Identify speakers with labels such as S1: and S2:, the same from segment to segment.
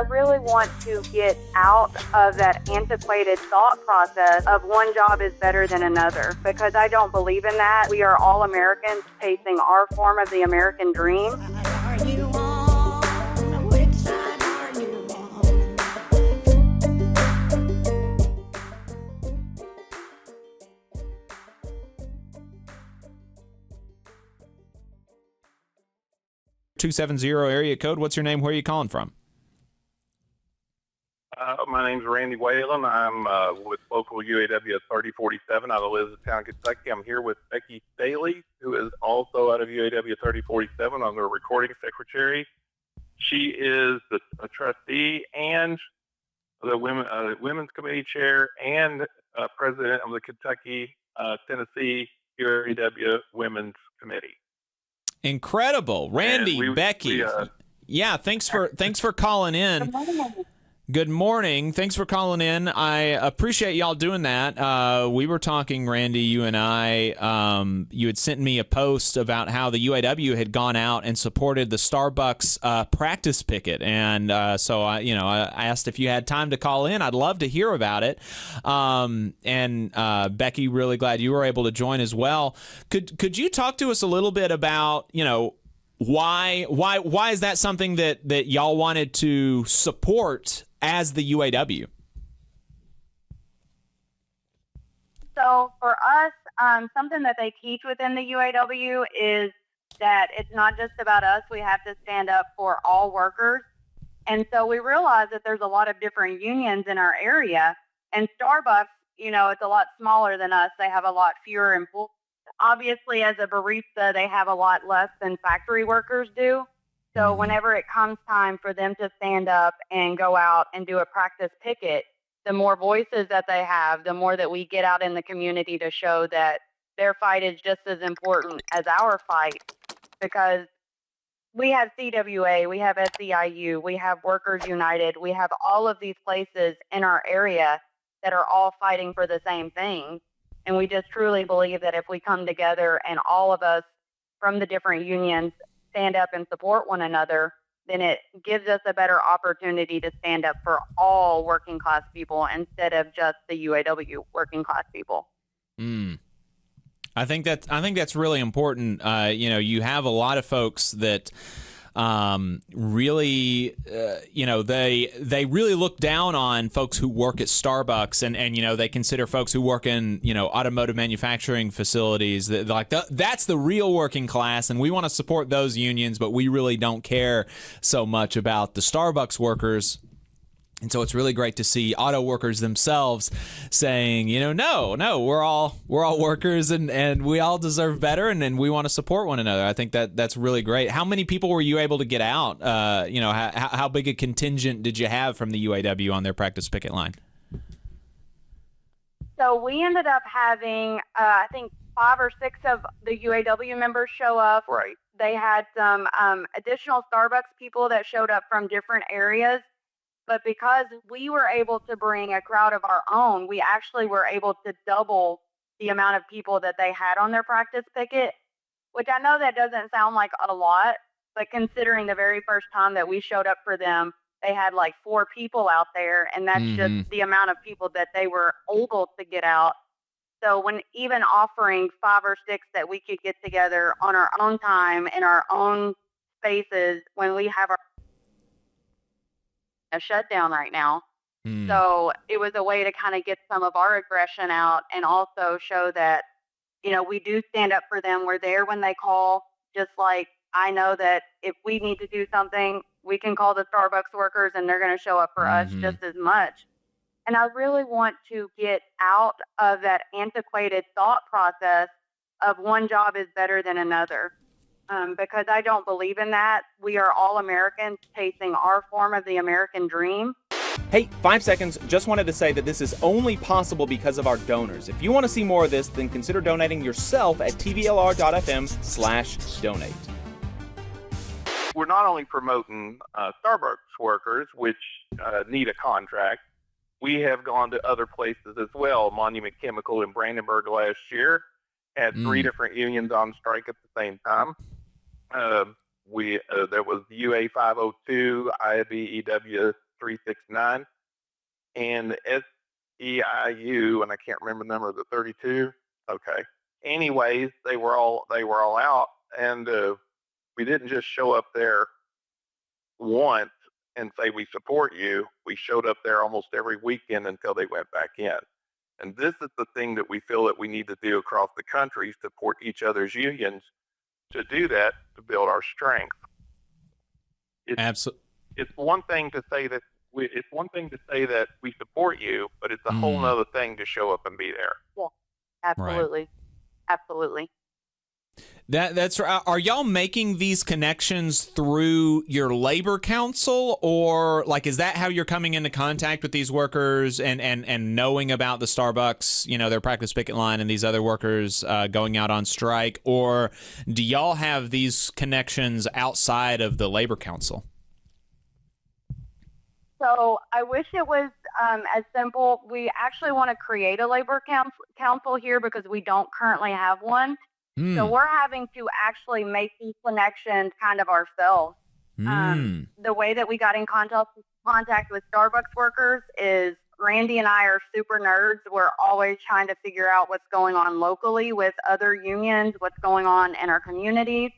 S1: I really want to get out of that antiquated thought process of one job is better than another, because I don't believe in that. We are all Americans chasing our form of the American dream.
S2: Are you on? Which side are you on?
S3: .270 area code. What's your name? Where are you calling from?
S4: My name's Randy Whalen. I'm with local UAW 3047 out of Elizabethtown, Kentucky. I'm here with Becky Staley, who is also out of UAW 3047. I'm the recording secretary. She is a trustee and the women's committee chair and president of the Kentucky Tennessee UAW Women's Committee.
S3: Incredible, Randy, Becky. Yeah, thanks for calling in.
S1: Good morning.
S3: Good morning. Thanks for calling in. I appreciate y'all doing that. We were talking, Randy, you and I. You had sent me a post about how the UAW had gone out and supported the Starbucks practice picket, and so I asked if you had time to call in. I'd love to hear about it. And Becky, really glad you were able to join as well. Could you talk to us a little bit about why is that something that y'all wanted to support as the UAW?
S1: So for us, something that they teach within the UAW is that it's not just about us. We have to stand up for all workers. And so we realize that there's a lot of different unions in our area. And Starbucks, it's a lot smaller than us. They have a lot fewer employees. Obviously, as a barista, they have a lot less than factory workers do. So whenever it comes time for them to stand up and go out and do a practice picket, the more voices that they have, the more that we get out in the community to show that their fight is just as important as our fight, because we have CWA, we have SEIU, we have Workers United, we have all of these places in our area that are all fighting for the same thing. And we just truly believe that if we come together and all of us from the different unions stand up and support one another, then it gives us a better opportunity to stand up for all working class people instead of just the UAW working class people.
S3: I think that's really important. You have a lot of folks that really, they really look down on folks who work at Starbucks, and they consider folks who work in, automotive manufacturing facilities that's the real working class, and we want to support those unions, but we really don't care so much about the Starbucks workers. And so it's really great to see auto workers themselves saying, no, we're all workers, and we all deserve better, and we want to support one another. I think that's really great. How many people were you able to get out? How big a contingent did you have from the UAW on their practice picket line?
S1: So we ended up having, I think, 5 or 6 of the UAW members show up.
S4: Right.
S1: They had some additional Starbucks people that showed up from different areas. But because we were able to bring a crowd of our own, we actually were able to double the amount of people that they had on their practice picket, which I know that doesn't sound like a lot, but considering the very first time that we showed up for them, they had like 4 people out there, and that's just the amount of people that they were able to get out. So when even offering 5 or 6 that we could get together on our own time in our own spaces when we have a shutdown right now. So it was a way to kind of get some of our aggression out and also show that, we do stand up for them. We're there when they call, just like I know that if we need to do something, we can call the Starbucks workers and they're going to show up for us just as much. And I really want to get out of that antiquated thought process of one job is better than another. Because I don't believe in that. We are all Americans chasing our form of the American dream.
S5: Hey, 5 seconds. Just wanted to say that this is only possible because of our donors. If you want to see more of this, then consider donating yourself at tvlr.fm/donate.
S4: We're not only promoting Starbucks workers, which need a contract. We have gone to other places as well. Monument Chemical in Brandenburg last year had 3 different unions on strike at the same time. There was UA 502, IBEW 369, and SEIU, and I can't remember the number of the 32. Okay. Anyways, they were all out, and we didn't just show up there once and say we support you. We showed up there almost every weekend until they went back in. And this is the thing that we feel that we need to do across the country: support each other's unions. To do that, to build our strength.
S3: Absolutely.
S4: It's one thing to say that we support you, but it's a whole other thing to show up and be there.
S1: Yeah, absolutely.
S3: Right.
S1: Absolutely.
S3: That's right. Are y'all making these connections through your labor council, or like is that how you're coming into contact with these workers and knowing about the Starbucks, their practice picket line and these other workers going out on strike, or do y'all have these connections outside of the labor council?
S1: So I wish it was as simple. We actually want to create a labor council here because we don't currently have one. So we're having to actually make these connections kind of ourselves. The way that we got in contact with Starbucks workers is Randy and I are super nerds. We're always trying to figure out what's going on locally with other unions, what's going on in our communities.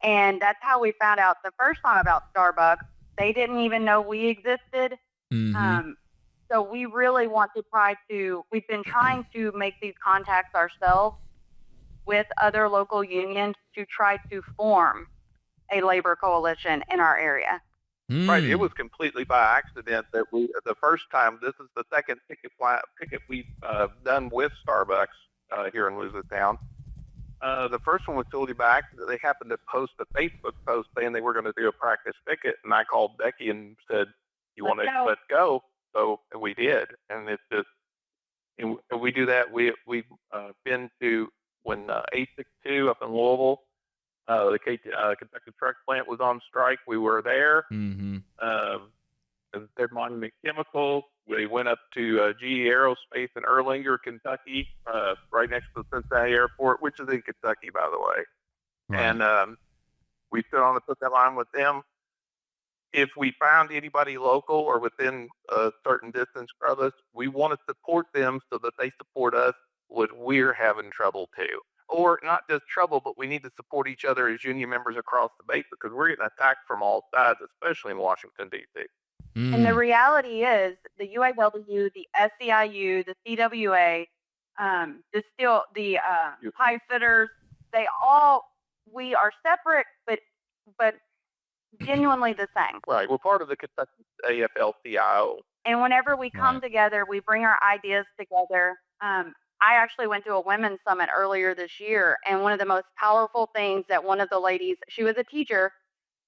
S1: And that's how we found out the first time about Starbucks. They didn't even know we existed. So we really want to we've been trying to make these contacts ourselves with other local unions to try to form a labor coalition in our area.
S4: Right. It was completely by accident that the first time, this is the second picket we've done with Starbucks here in Elizabethtown. The first one was totally by accident. They happened to post a Facebook post saying they were going to do a practice picket, and I called Becky and said, "You want to let's go?" So we did, and it's just, and we do that. We've been to when 862 up in Louisville, the Kentucky truck plant was on strike. We were there. They're Monument Chemicals. We went up to GE Aerospace in Erlanger, Kentucky, right next to the Cincinnati Airport, which is in Kentucky, by the way. Right. And we stood on the picket line with them. If we found anybody local or within a certain distance from us, we want to support them so that they support us when we're having trouble too. Or not just trouble, but we need to support each other as union members across the base because we're getting attacked from all sides, especially in Washington, D.C.
S1: And the reality is the UAW, the SEIU, the CWA, the pipe fitters, we are separate, but genuinely the same.
S4: Right. We're part of the Kentucky AFL-CIO.
S1: And whenever we come together, we bring our ideas together. I actually went to a women's summit earlier this year, and one of the most powerful things that one of the ladies, she was a teacher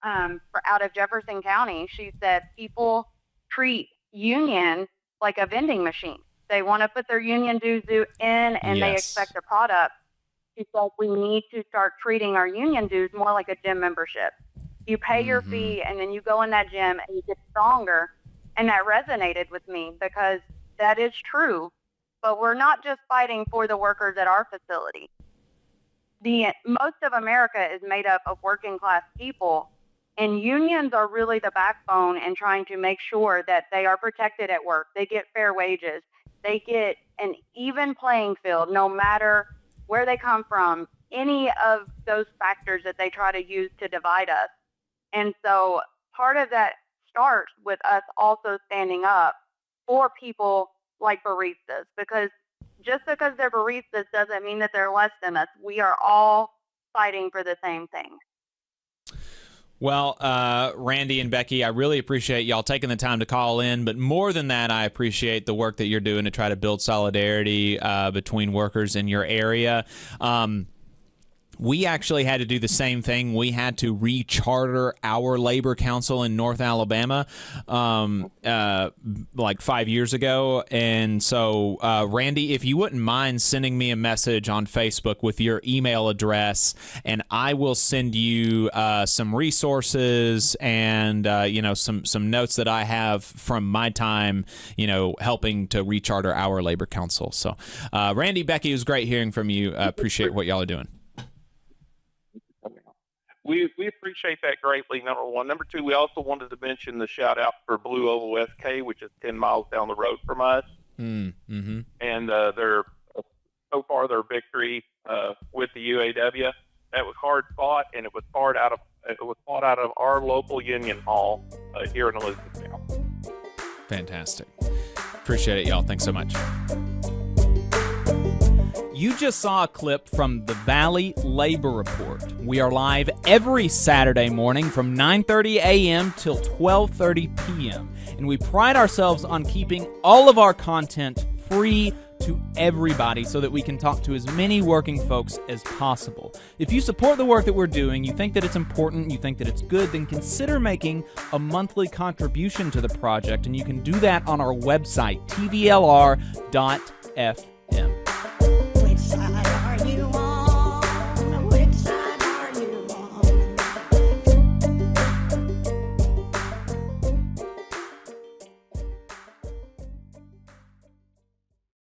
S1: out of Jefferson County, she said people treat union like a vending machine. They want to put their union dues in, and they expect a product. She said we need to start treating our union dues more like a gym membership. You pay your fee, and then you go in that gym, and you get stronger. And that resonated with me because that is true. But we're not just fighting for the workers at our facility. Most of America is made up of working class people, and unions are really the backbone in trying to make sure that they are protected at work. They get fair wages. They get an even playing field no matter where they come from, any of those factors that they try to use to divide us. And so part of that starts with us also standing up for people like baristas, because just because they're baristas doesn't mean that they're less than us. We are all fighting for the same thing.
S3: Well, Randy and Becky, I really appreciate y'all taking the time to call in, but more than that, I appreciate the work that you're doing to try to build solidarity between workers in your area. We actually had to do the same thing. We had to recharter our labor council in North Alabama like 5 years ago. And so, Randy, if you wouldn't mind sending me a message on Facebook with your email address, and I will send you some resources and, some notes that I have from my time, helping to recharter our labor council. So, Randy, Becky, it was great hearing from you. Appreciate what y'all are doing.
S4: We appreciate that greatly, number one. Number two, we also wanted to mention the shout out for Blue Oval SK, which is 10 miles down the road from us.
S3: Mm-hmm.
S4: And so far their victory with the UAW, that was hard fought, and it was fought out of our local union hall here in Elizabethtown.
S3: Fantastic. Appreciate it, y'all. Thanks so much. You just saw a clip from the Valley Labor Report. We are live every Saturday morning from 9:30 a.m. till 12:30 p.m. And we pride ourselves on keeping all of our content free to everybody so that we can talk to as many working folks as possible. If you support the work that we're doing, you think that it's important, you think that it's good, then consider making a monthly contribution to the project, and you can do that on our website, tvlr.fm.